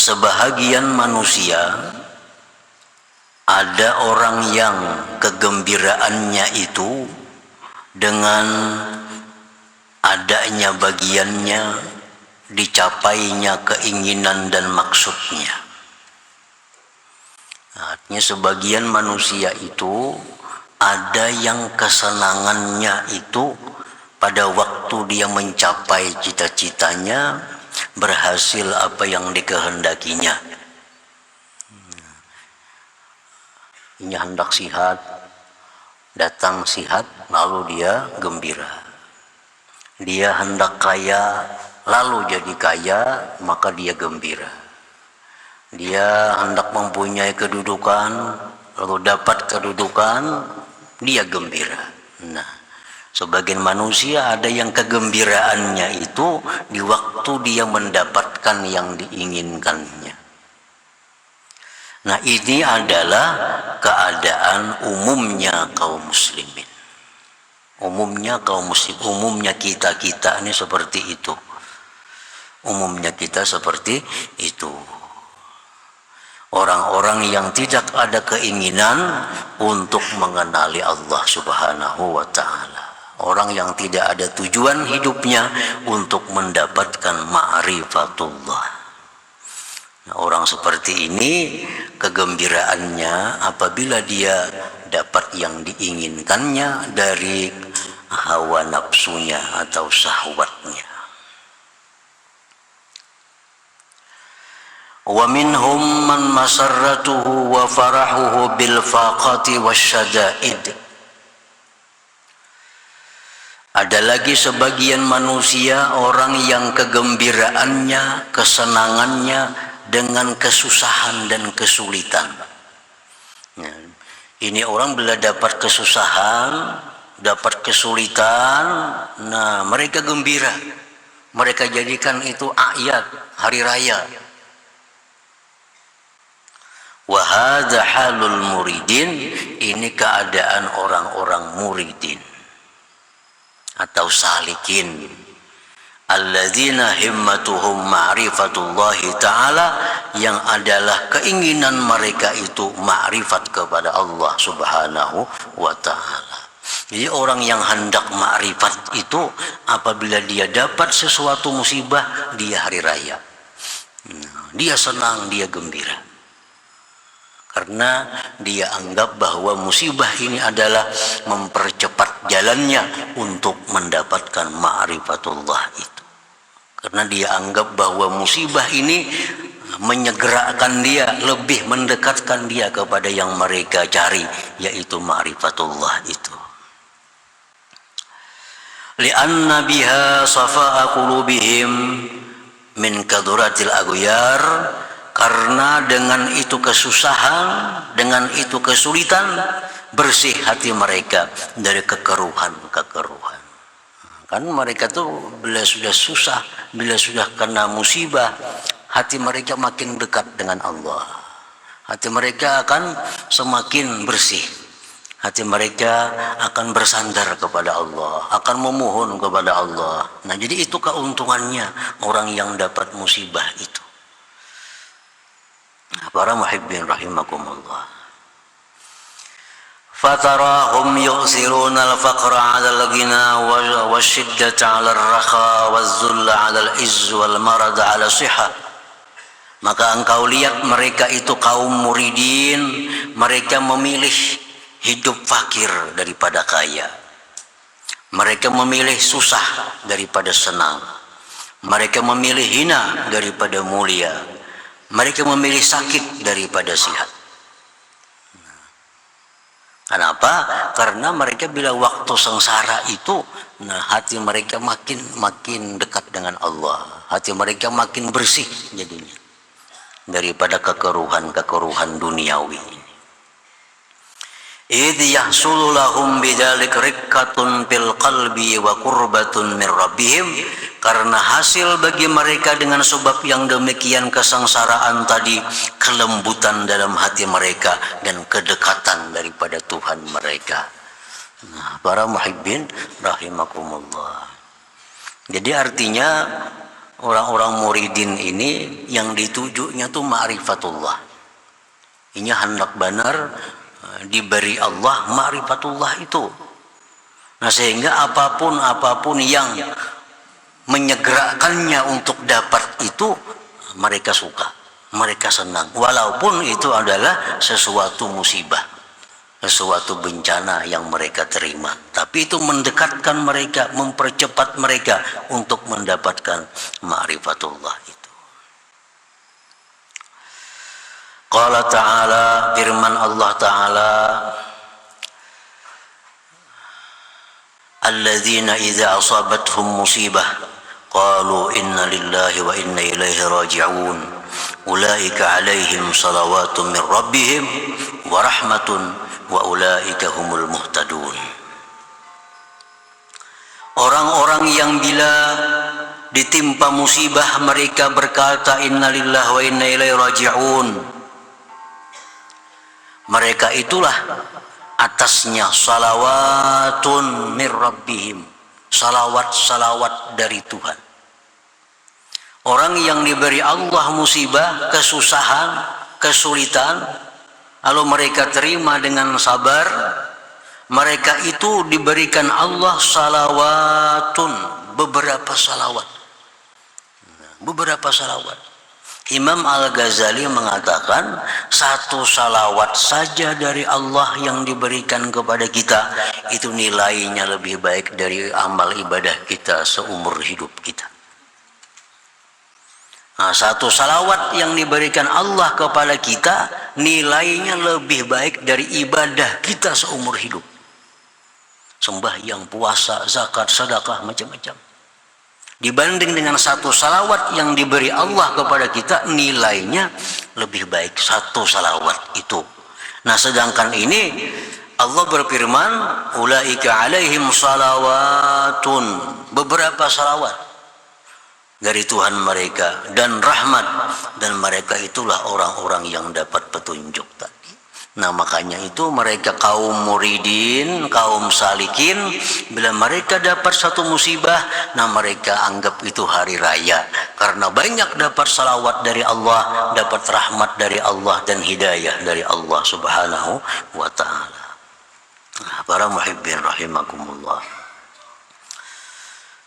sebahagian manusia ada orang yang kegembiraannya itu dengan adanya bagiannya, dicapainya keinginan dan maksudnya. Artinya sebagian manusia itu ada yang kesenangannya itu pada waktu dia mencapai cita-citanya, berhasil apa yang dikehendakinya. Ini hendak sihat, datang sihat, lalu dia gembira. Dia hendak kaya, lalu jadi kaya, maka dia gembira. Dia hendak mempunyai kedudukan, lalu dapat kedudukan, dia gembira. Nah, sebagian manusia ada yang kegembiraannya itu di waktu dia mendapatkan yang diinginkannya. Nah, ini adalah keadaan umumnya kaum muslimin. Umumnya kaum muslim, umumnya kita ini seperti itu. Umumnya kita seperti itu. Orang-orang yang tidak ada keinginan untuk mengenali Allah Subhanahu wa ta'ala. Orang yang tidak ada tujuan hidupnya untuk mendapatkan ma'rifatullah. Nah, orang seperti ini kegembiraannya apabila dia dapat yang diinginkannya dari hawa nafsunya atau syahwatnya. Wa minhum man masarratuhu wa farahuhu bil faqati wasyada'id. Ada lagi sebagian manusia orang yang kegembiraannya, kesenangannya dengan kesusahan dan kesulitan. Nah, ini orang bila dapat kesusahan, dapat kesulitan, nah mereka gembira. Mereka jadikan itu ayat hari raya. Wa hadza halul muridin, ini keadaan orang-orang muridin atau salikin. Alladzina himmatuhum ma'rifatullahi ta'ala, yang adalah keinginan mereka itu ma'rifat kepada Allah Subhanahu wa ta'ala. Jadi orang yang hendak ma'rifat itu apabila dia dapat sesuatu musibah, dia hari raya. Dia senang, dia gembira. Karena dia anggap bahwa musibah ini adalah mempercepat jalannya untuk mendapatkan ma'rifatullah itu. Karena dia anggap bahwa musibah ini menyegerakan dia, lebih mendekatkan dia kepada yang mereka cari, yaitu ma'rifatullah itu. Li'anna biha safa'a qulubihim min kaduratil aghyar, karena dengan itu kesusahan, dengan itu kesulitan, bersih hati mereka dari kekeruhan-kekeruhan. Kan mereka tuh bila sudah susah, bila sudah kena musibah, hati mereka makin dekat dengan Allah. Hati mereka akan semakin bersih. Hati mereka akan bersandar kepada Allah, akan memohon kepada Allah. Nah, jadi itu keuntungannya orang yang dapat musibah itu. Para muhibbin rahimakumullah. Fatarahum yu'siruna al-faqra 'ala al-ghina wasyiddata 'ala ar-rakha waz-zulla 'ala al-izz wal marad 'ala sihah. Maka engkau lihat mereka itu kaum muridin, mereka memilih hidup fakir daripada kaya. Mereka memilih susah daripada senang. Mereka memilih hina daripada mulia. Mereka memilih sakit daripada sehat. Kenapa? Karena mereka bila waktu sengsara itu, nah hati mereka makin dekat dengan Allah. Hati mereka makin bersih jadinya daripada kekeruhan duniawi. Idh yahsulu lahum bidzalik riqqatun fil qalbi wa qurbatun min rabbihim, karena hasil bagi mereka dengan sebab yang demikian kesengsaraan tadi, kelembutan dalam hati mereka dan kedekatan daripada Tuhan mereka. Nah, para muhibbin rahimakumullah. Jadi artinya orang-orang muridin ini yang ditujunya tuh ma'rifatullah. Ini hendak benar diberi Allah ma'rifatullah itu. Nah, sehingga apapun yang menyegerakannya untuk dapat itu mereka suka, mereka senang, walaupun itu adalah sesuatu musibah, sesuatu bencana yang mereka terima, tapi itu mendekatkan mereka, mempercepat mereka untuk mendapatkan ma'rifatullah itu. Qala ta'ala, firman Allah Ta'ala, alladzina idza asabathum musibah qalu inna lillahi wa inna ilaihi raji'un ulaika alaihim salawatun min rabbihim wa rahmatun wa ulaika humul muhtadun. Orang-orang yang bila ditimpa musibah mereka berkata inna lillahi wa inna ilaihi raji'un, mereka itulah atasnya salawatun mir rabbihim, salawat dari Tuhan. Orang yang diberi Allah musibah, kesusahan, kesulitan, lalu mereka terima dengan sabar, mereka itu diberikan Allah salawatun, beberapa salawat. Imam Al-Ghazali mengatakan satu salawat saja dari Allah yang diberikan kepada kita itu nilainya lebih baik dari amal ibadah kita seumur hidup kita. Nah, satu salawat yang diberikan Allah kepada kita nilainya lebih baik dari ibadah kita seumur hidup. Sembahyang, puasa, zakat, sedekah, macam-macam. Dibanding dengan satu salawat yang diberi Allah kepada kita, nilainya lebih baik satu salawat itu. Nah, sedangkan ini Allah berfirman, ulaika alaihim salawatun, beberapa salawat dari Tuhan mereka dan rahmat, dan mereka itulah orang-orang yang dapat petunjuk tadi. Nah, makanya itu mereka kaum muridin, kaum salikin, bila mereka dapat satu musibah, nah mereka anggap itu hari raya, karena banyak dapat salawat dari Allah, dapat rahmat dari Allah dan hidayah dari Allah subhanahu wa ta'ala. Nah, para muhibbin rahimakumullah.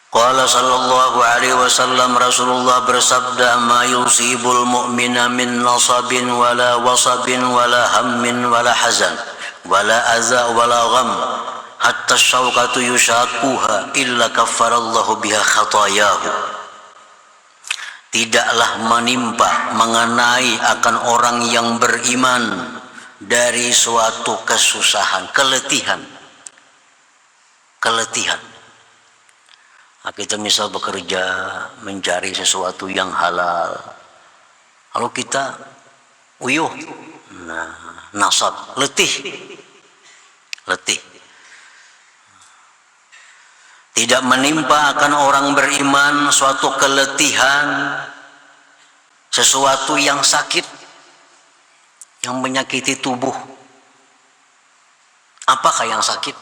Qala sallallahu alaihi wasallam, Rasulullah bersabda, ma yusibul mu'mina min nasabin wala wasabin wala hammin wala hazan wala aza wala gham hatta syauqatu yushaquha illa kaffarallahu biha khatayahu. Tidaklah menimpa, mengenai akan orang yang beriman dari suatu kesusahan, keletihan. Nah, kita misal bekerja mencari sesuatu yang halal, lalu kita uyuh, nah, nasab, letih. Tidak menimpa akan orang beriman suatu keletihan, sesuatu yang sakit, yang menyakiti tubuh. Apakah yang sakit?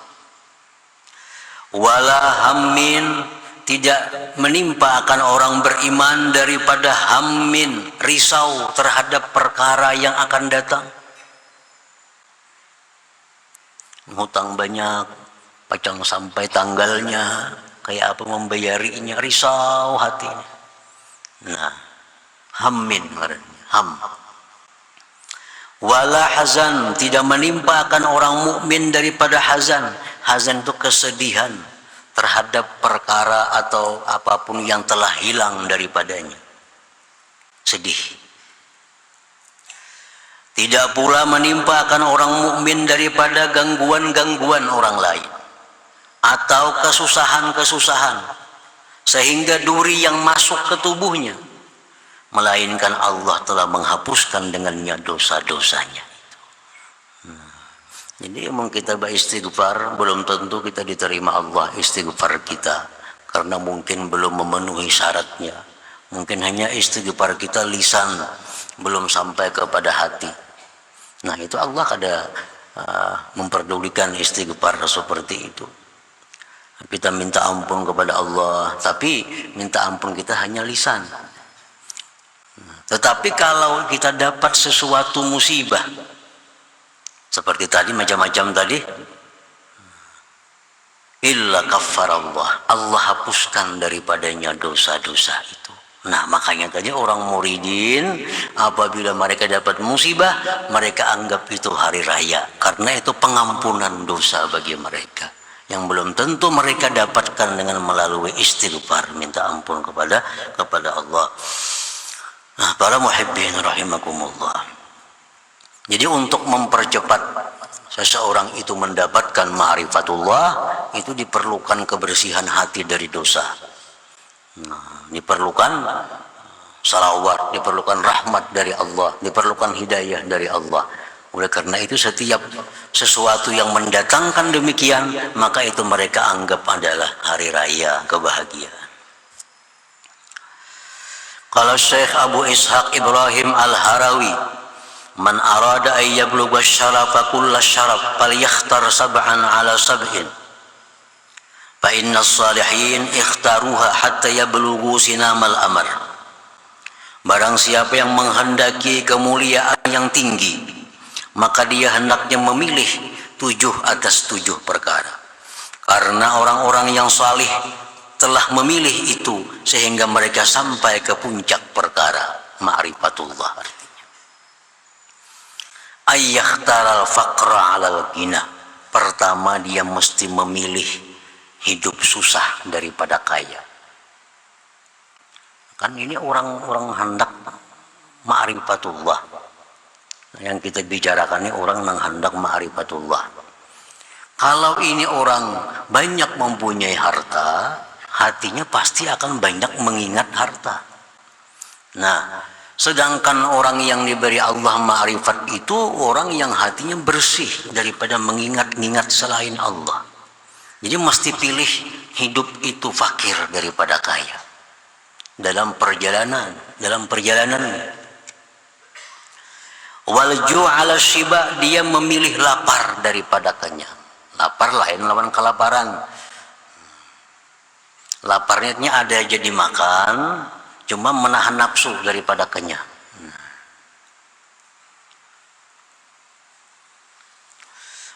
Wala hammin, tidak menimpa akan orang beriman daripada hammin, risau terhadap perkara yang akan datang. Hutang banyak, pacang sampai tanggalnya, kayak apa membayarinya, risau hatinya. Nah, hammin, ham. Wala hazan, tidak menimpa akan orang mukmin daripada hazan. Hazan itu kesedihan terhadap perkara atau apapun yang telah hilang daripadanya. Sedih. Tidak pula menimpa akan orang mukmin daripada gangguan-gangguan orang lain atau kesusahan-kesusahan sehingga duri yang masuk ke tubuhnya, melainkan Allah telah menghapuskan dengannya dosa-dosanya. Jadi emang kita beristighfar, belum tentu kita diterima Allah istighfar kita, karena mungkin belum memenuhi syaratnya. Mungkin hanya istighfar kita lisan, belum sampai kepada hati. Nah, itu Allah ada memperdulikan istighfar seperti itu. Kita minta ampun kepada Allah, tapi minta ampun kita hanya lisan. Tetapi kalau kita dapat sesuatu musibah, seperti tadi macam-macam tadi, illa kaffarallah, Allah hapuskan daripadanya dosa-dosa itu. Nah, makanya tadi orang muridin apabila mereka dapat musibah, mereka anggap itu hari raya, karena itu pengampunan dosa bagi mereka yang belum tentu mereka dapatkan dengan melalui istighfar, minta ampun kepada Allah. Nah, para muhibbin rahimakumullah. Jadi untuk mempercepat seseorang itu mendapatkan ma'rifatullah, itu diperlukan kebersihan hati dari dosa. Nah, diperlukan salawat, diperlukan rahmat dari Allah, diperlukan hidayah dari Allah. Oleh karena itu setiap sesuatu yang mendatangkan demikian, maka itu mereka anggap adalah hari raya kebahagiaan. Kalau Syekh Abu Ishaq Ibrahim Al-Harawi, man arada ay yablugha syarafa kulla syaraf falyakhtar sab'an ala sab'in fa inna as-salihin ikhtaruha hatta yablughu sinamal amr. Barang siapa yang menghendaki kemuliaan yang tinggi, maka dia hendaknya memilih 7 atas 7 perkara. Karena orang-orang yang salih telah memilih itu sehingga mereka sampai ke puncak perkara ma'rifatullah. Artinya ayyahtaral faqra 'alal ghina. Pertama, dia mesti memilih hidup susah daripada kaya. Kan ini orang-orang hendak ma'rifatullah. Yang kita bicarakan ini orang yang hendak ma'rifatullah. Kalau ini orang banyak mempunyai harta, hatinya pasti akan banyak mengingat harta. Nah, sedangkan orang yang diberi Allah ma'rifat itu orang yang hatinya bersih daripada mengingat-ingat selain Allah. Jadi mesti pilih hidup itu fakir daripada kaya. Dalam perjalanan. Walju' ala shiba, dia memilih lapar daripada kenyang. Lapar lain lawan kelaparan. Laparnya ada jadi makan, cuma menahan nafsu daripada kenyang.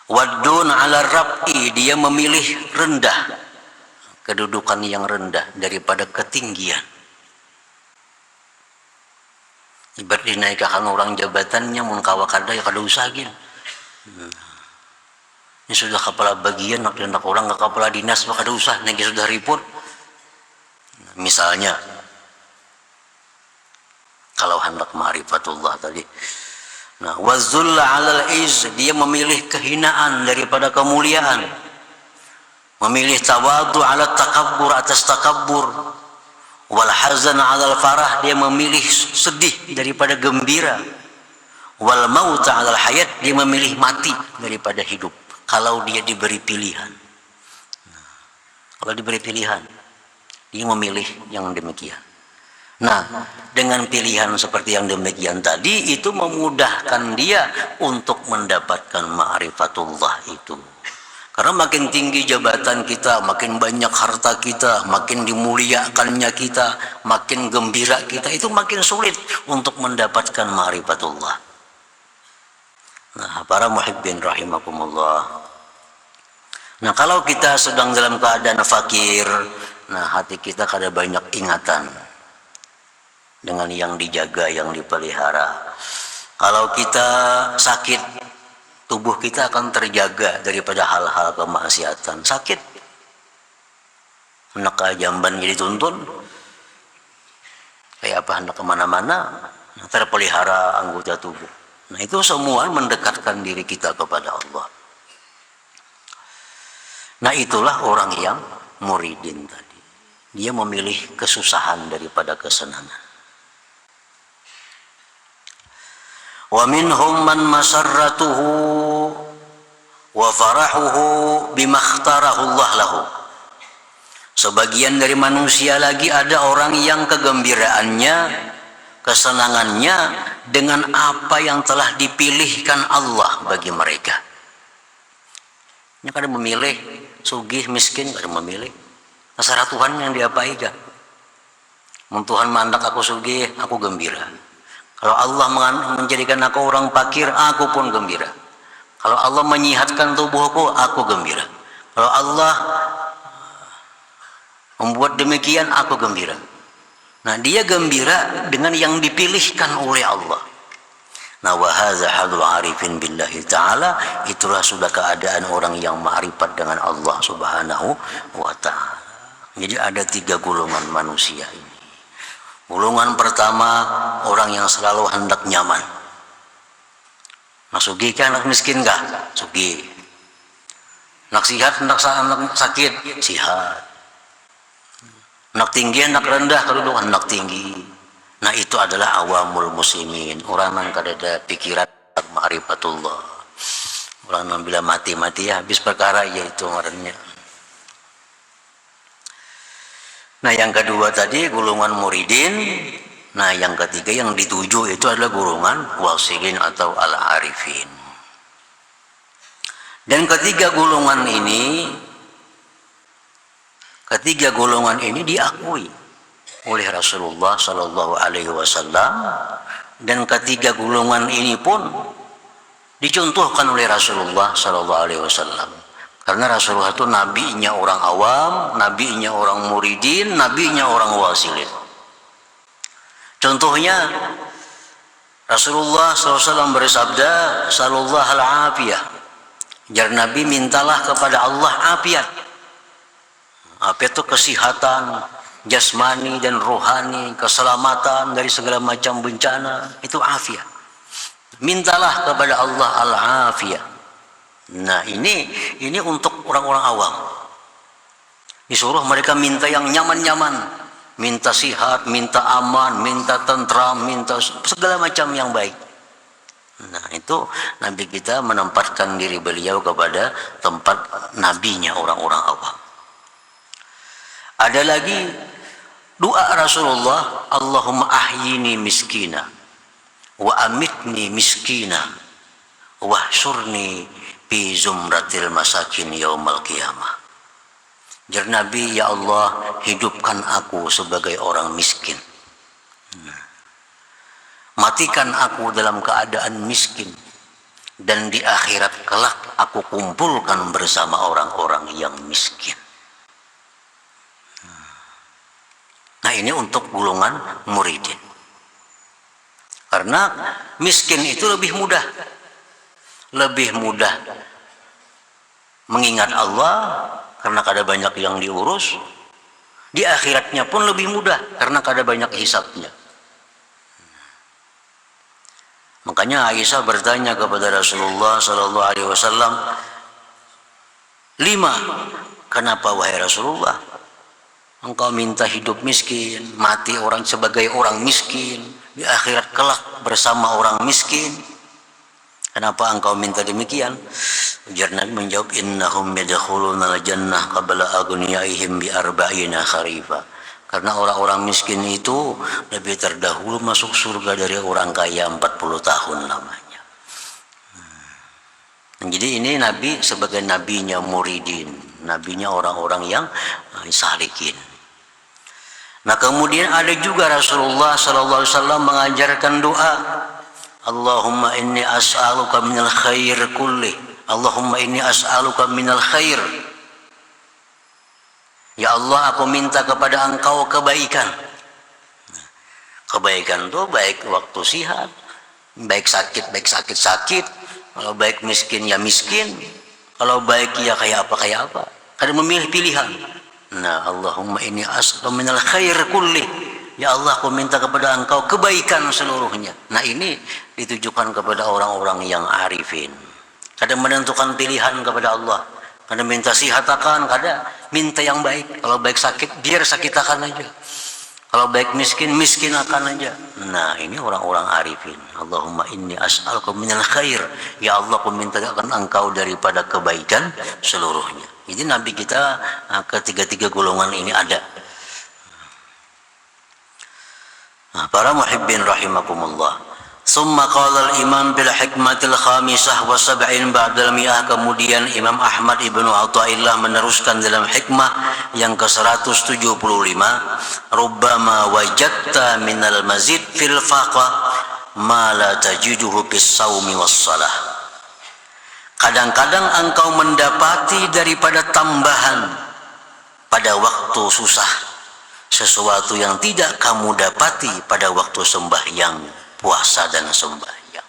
Waddun ala rab'i, dia memilih rendah, kedudukan yang rendah daripada ketinggian. Ibarat dinaikkan orang jabatannya mun kawa kada ya kada usah gin. Ini sudah kepala bagian, nak orang ke kepala dinas kada usah, nanti sudah ribut. Misalnya kalau hendak ma'rifatullah tadi. Nah, wazulla 'alal iz, dia memilih kehinaan daripada kemuliaan. Memilih tawadu 'ala takabbur, atas takabbur. Wal hazan 'alal farah, dia memilih sedih daripada gembira. Wal maut 'alal hayat, dia memilih mati daripada hidup. Kalau dia diberi pilihan. Nah, kalau diberi pilihan, dia memilih yang demikian. Nah, dengan pilihan seperti yang demikian tadi, itu memudahkan dia untuk mendapatkan ma'rifatullah itu. Karena makin tinggi jabatan kita, makin banyak harta kita, makin dimuliakannya kita, makin gembira kita, itu makin sulit untuk mendapatkan ma'rifatullah. Nah, para muhibbin rahimakumullah. Nah, kalau kita sedang dalam keadaan fakir, nah hati kita kada banyak ingatan dengan yang dijaga, yang dipelihara. Kalau kita sakit, tubuh kita akan terjaga daripada hal-hal kemaksiatan. Sakit, hendak jamban jadi tuntun, kayak apa hendak kemana-mana, terpelihara anggota tubuh. Nah, itu semua mendekatkan diri kita kepada Allah. Nah, itulah orang yang muridin tadi. Dia memilih kesusahan daripada kesenangan. Wa minhum man masarratuhu wa farahuhu bimakhtarahu Allah lahu. Sebagian dari manusia lagi ada orang yang kegembiraannya, kesenangannya dengan apa yang telah dipilihkan Allah bagi mereka. Nya kada memilih sugih miskin, kada memilih. Terserah Tuhan yang diapai aja. Mun Tuhan mandak aku sugih, aku gembira. Kalau Allah menjadikan aku orang fakir, aku pun gembira. Kalau Allah menyihatkan tubuhku, aku gembira. Kalau Allah membuat demikian, aku gembira. Nah, dia gembira dengan yang dipilihkan oleh Allah. Nah, wa hadza hadul arifin billahi ta'ala, itulah sudah keadaan orang yang ma'rifat dengan Allah Subhanahu wa ta'ala. Jadi ada 3 golongan manusia ini. Golongan pertama, orang yang selalu hendak nyaman. Nak sugih kah, nak miskin kah? Sugih. Nak sihat, nak sakit? Sihat. Nak tinggi, nak rendah, kalau nak tinggi. Nah, itu adalah awamul muslimin. Orang yang kada pikiran ma'rifatullah. Orang yang bila mati-mati ya habis perkara, yaitu ngarannya. Nah, yang kedua tadi golongan muridin. Nah, yang ketiga yang dituju itu adalah golongan wasilin atau al-arifin. Dan ketiga golongan ini diakui oleh Rasulullah Sallallahu Alaihi Wasallam, dan ketiga golongan ini pun dicontohkan oleh Rasulullah Sallallahu Alaihi Wasallam. Karena Rasulullah itu nabinya orang awam, nabinya orang muridin, nabinya orang wasilin. Contohnya Rasulullah SAW bersabda, "Sallallahu al-afiyah." Jar Nabi, mintalah kepada Allah afiat. Afiat itu kesehatan jasmani dan rohani, keselamatan dari segala macam bencana, itu afiat. Mintalah kepada Allah al-afiyah. Nah, ini untuk orang-orang awam. Disuruh mereka minta yang nyaman-nyaman, minta sihat, minta aman, minta tentram, minta segala macam yang baik. Nah, itu Nabi kita menempatkan diri beliau kepada tempat nabinya orang-orang awam. Ada lagi doa Rasulullah, Allahumma ahyini miskina wa amitni miskina wahsyurni fi zumratil masakin yaumal qiyamah. Jar Nabi, ya Allah, hidupkan aku sebagai orang miskin. Matikan aku dalam keadaan miskin, dan di akhirat kelak aku kumpulkan bersama orang-orang yang miskin. Nah, ini untuk golongan muridin. Karena miskin itu lebih mudah mengingat Allah, karena kada banyak yang diurus. Di akhiratnya pun lebih mudah karena kada banyak hisabnya. Makanya Aisyah bertanya kepada Rasulullah Sallallahu Alaihi Wasallam, 5, kenapa wahai Rasulullah engkau minta hidup miskin, mati orang sebagai orang miskin, di akhirat kelak bersama orang miskin? Kenapa engkau minta demikian? Ujar Nabi menjawab, innahum yadkhuluna al-jannah qabla aghniyaihim bi arba'ina kharifa. Karena orang-orang miskin itu lebih terdahulu masuk surga dari orang kaya 40 tahun lamanya. Jadi ini Nabi sebagai nabinya muridin, nabinya orang-orang yang salikin. Nah, kemudian ada juga Rasulullah sallallahu alaihi wasallam mengajarkan doa, Allahumma inni as'aluka minal khair kulli. Allahumma inni as'aluka minal khair. Ya Allah, aku minta kepada engkau kebaikan. Kebaikan itu baik waktu sehat, baik sakit. Kalau baik miskin ya miskin, kalau baik ya kayak apa. Kada memilih pilihan. Nah, Allahumma inni as'aluka minal khair kulli. Ya Allah, aku minta kepada engkau kebaikan seluruhnya. Nah, ini ditujukan kepada orang-orang yang arifin. Kada menentukan pilihan kepada Allah. Kada minta sihatakan, kada minta yang baik. Kalau baik sakit, biar sakitakan aja. Kalau baik miskin, miskin akan aja. Nah, ini orang-orang arifin. Allahumma inni as'aluka minal khair. Ya Allah, aku minta akan engkau daripada kebaikan seluruhnya. Jadi Nabi kita ketiga-tiga golongan ini ada. Nah, para muhibbin rahimakumullah. Summa qala al-imam bil hikmatil khamisah wa sab'in ba'dal mi'ah. Kemudian Imam Ahmad ibnu Athaillah meneruskan dalam hikmah yang ke-175, rubbama wajadta minal mazid fil faqa ma la tajiduhu bis saumi was salah. Kadang-kadang engkau mendapati daripada tambahan pada waktu susah sesuatu yang tidak kamu dapati pada waktu sembahyang, puasa dan sembahyang.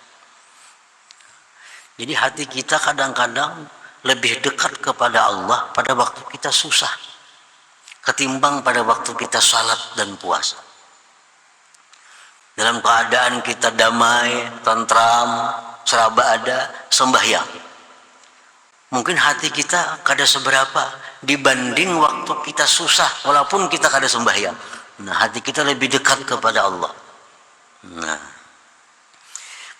Jadi hati kita kadang-kadang lebih dekat kepada Allah pada waktu kita susah ketimbang pada waktu kita salat dan puasa. Dalam keadaan kita damai, tentram, seraba ada, sembahyang, mungkin hati kita kada seberapa dibanding waktu kita susah walaupun kita kada sembahyang. Nah, hati kita lebih dekat kepada Allah. Nah,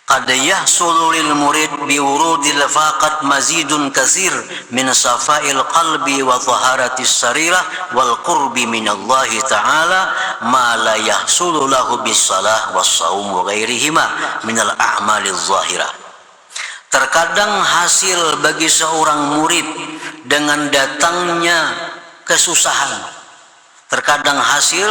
qad yahsulu lil murid bi wurudil faqat mazidun katsir min safa'il qalbi wa taharatis sarirah wal qurbi min Allah ta'ala ma la yahsulu lahu bis salah was saum wa ghairihima min al a'maliz zahirah. Terkadang hasil bagi seorang murid dengan datangnya kesusahan, terkadang hasil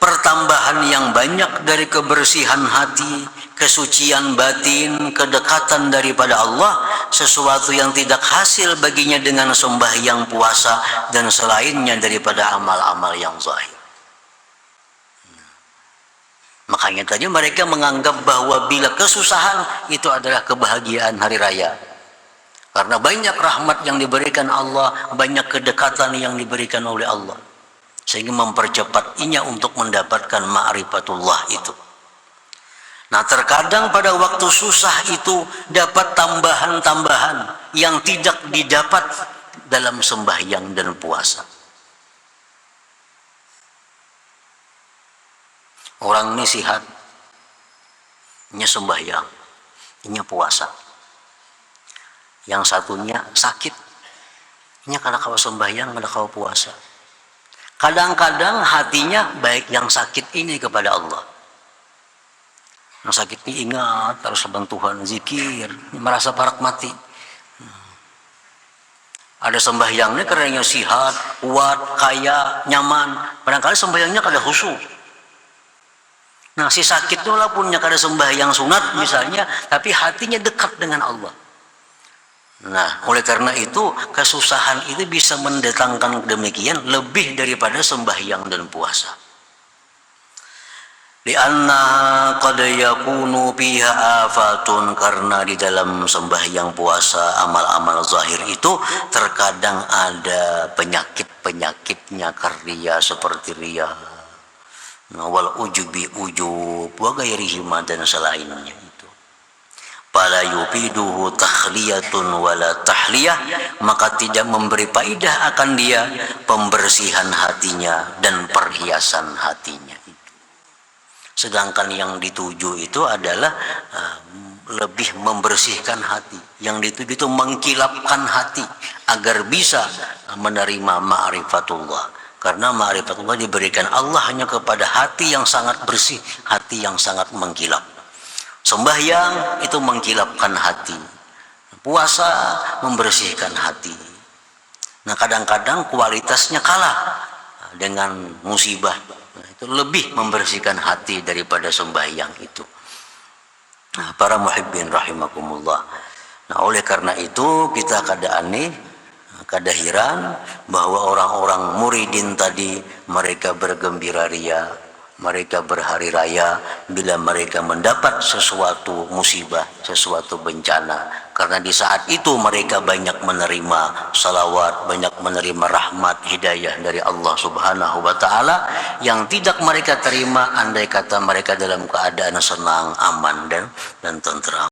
pertambahan yang banyak dari kebersihan hati, kesucian batin, kedekatan daripada Allah, sesuatu yang tidak hasil baginya dengan sembahyang, puasa dan selainnya daripada amal-amal yang zahir. Makanya tadi mereka menganggap bahwa bila kesusahan itu adalah kebahagiaan hari raya, karena banyak rahmat yang diberikan Allah, banyak kedekatan yang diberikan oleh Allah, sehingga mempercepat inya untuk mendapatkan ma'rifatullah itu. Nah, terkadang pada waktu susah itu dapat tambahan-tambahan yang tidak didapat dalam sembahyang dan puasa. Orang ini sihat, nya sembahyang, nya puasa. Yang satunya sakit, nya kada kawa sembahyang, kada kawa puasa. Kadang-kadang hatinya baik yang sakit ini kepada Allah. Yang sakit ini ingat terus sama Tuhan, zikir, merasa parak mati. Ada sembahyangnya karena sihat, kuat, kaya, nyaman. Barangkali sembahyangnya kada khusyuk. Nah, si sakit itu walaupun kada sembahyang sunat misalnya, tapi hatinya dekat dengan Allah. Nah, oleh karena itu kesusahan itu bisa mendatangkan demikian lebih daripada sembahyang dan puasa. Lianna qad yakunu fiha afatun, karena di dalam sembahyang, puasa, amal-amal zahir itu terkadang ada penyakit-penyakitnya, karya seperti riya, wal ujubi ujub wa ghairihima dan selainnya itu. Fala yufiduhu takhliyatun wala tahliyah, maka tidak memberi faedah akan dia pembersihan hatinya dan perhiasan hatinya itu. Sedangkan yang dituju itu adalah lebih membersihkan hati. Yang dituju itu mengkilapkan hati agar bisa menerima ma'rifatullah. Karena ma'rifatullah diberikan Allah hanya kepada hati yang sangat bersih, hati yang sangat mengkilap. Sembahyang itu mengkilapkan hati, puasa membersihkan hati. Nah, kadang-kadang kualitasnya kalah dengan musibah. Nah, itu lebih membersihkan hati daripada sembahyang itu. Nah, para muhibbin rahimakumullah. Nah, oleh karena itu kita kada aneh, kada heran bahwa orang-orang muridin tadi mereka bergembira ria, mereka berhari raya bila mereka mendapat sesuatu musibah, sesuatu bencana, karena di saat itu mereka banyak menerima salawat, banyak menerima rahmat, hidayah dari Allah Subhanahu wa ta'ala yang tidak mereka terima andai kata mereka dalam keadaan senang, aman dan tentram.